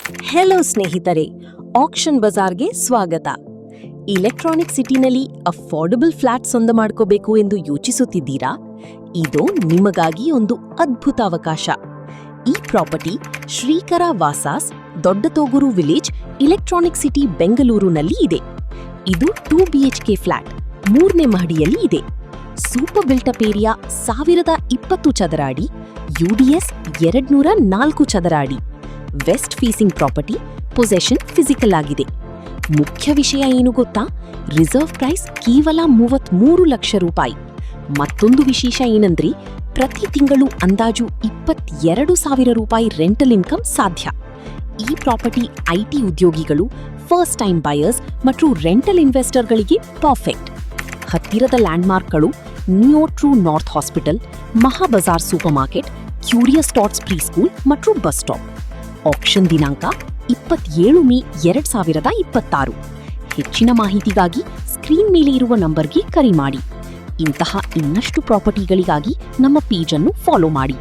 Hello ಸ್ನೇಹಿತರೆ, action ಬಜಾರ್ಗೆ ಸ್ವಾಗತ. Electronic ಸಿಟಿನಲ್ಲಿ affordable flat ಸೊಂದ ಮಾಡ್ಕೋಬೇಕು ಎಂದು ಯೋಚಿಸುತ್ತಿದ್ದೀರಾ? ಇದು ನಿಮಗಾಗಿ ಒಂದು ಅದ್ಭುತ ಅವಕಾಶ. ಈ ಪ್ರಾಪರ್ಟಿ ಶ್ರೀಕರ ವಾಸಾಸ್, ದೊಡ್ಡ ತೋಗೂರು ವಿಲೇಜ್, ಇಲೆಕ್ಟ್ರಾನಿಕ್ ಸಿಟಿ ಬೆಂಗಳೂರಿನಲ್ಲಿ ಇದೆ. ಇದು 2 BHK ಫ್ಲಾಟ್ 3ನೇ ಮಹಡಿಯಲ್ಲಿ ಇದೆ. ಸೂಪರ್ ಬಿಲ್ಟಪ್ ಏರಿಯಾ 1020 ಚದರ ಅಡಿ, UDS 204 ಚದರ ಅಡಿ. West facing property, possession physical ಆಗಿದೆ. ಮುಖ್ಯ ವಿಷಯ ಏನು ಗೊತ್ತಾ? ರಿಸರ್ವ್ ಪ್ರೈಸ್ ಕೇವಲ 33 ಲಕ್ಷ ರೂಪಾಯಿ. ಮತ್ತೊಂದು ವಿಶೇಷ ಏನಂದ್ರೆ, ಪ್ರತಿ ತಿಂಗಳು ಅಂದಾಜು 22,000 ರೂಪಾಯಿ ರೆಂಟಲ್ ಇನ್ಕಮ್ ಸಾಧ್ಯ. ಈ ಪ್ರಾಪರ್ಟಿ IT ಉದ್ಯೋಗಿಗಳು, ಫಸ್ಟ್ ಟೈಮ್ ಬಯರ್ಸ್ ಮತ್ತು ರೆಂಟಲ್ ಇನ್ವೆಸ್ಟರ್ಗಳಿಗೆ ಪರ್ಫೆಕ್ಟ್. ಹತ್ತಿರದ ಲ್ಯಾಂಡ್ಮಾರ್ಕ್ಗಳು neo true north hospital, Mahabazar supermarket, curious tots preschool ಮತ್ತು ಬಸ್ ಸ್ಟಾಪ್. ಆಕ್ಷನ್ ದಿನಾಂಕ 27 ಮೇ 2026. ಹೆಚ್ಚಿನ ಮಾಹಿತಿಗಾಗಿ ಸ್ಕ್ರೀನ್ ಮೇಲೆ ಇರುವ ನಂಬರ್ಗೆ ಕರೆ ಮಾಡಿ. ಇಂತಹ ಇನ್ನಷ್ಟು ಪ್ರಾಪರ್ಟಿಗಳಿಗಾಗಿ ನಮ್ಮ ಪೇಜ್ ಅನ್ನು ಫಾಲೋ ಮಾಡಿ.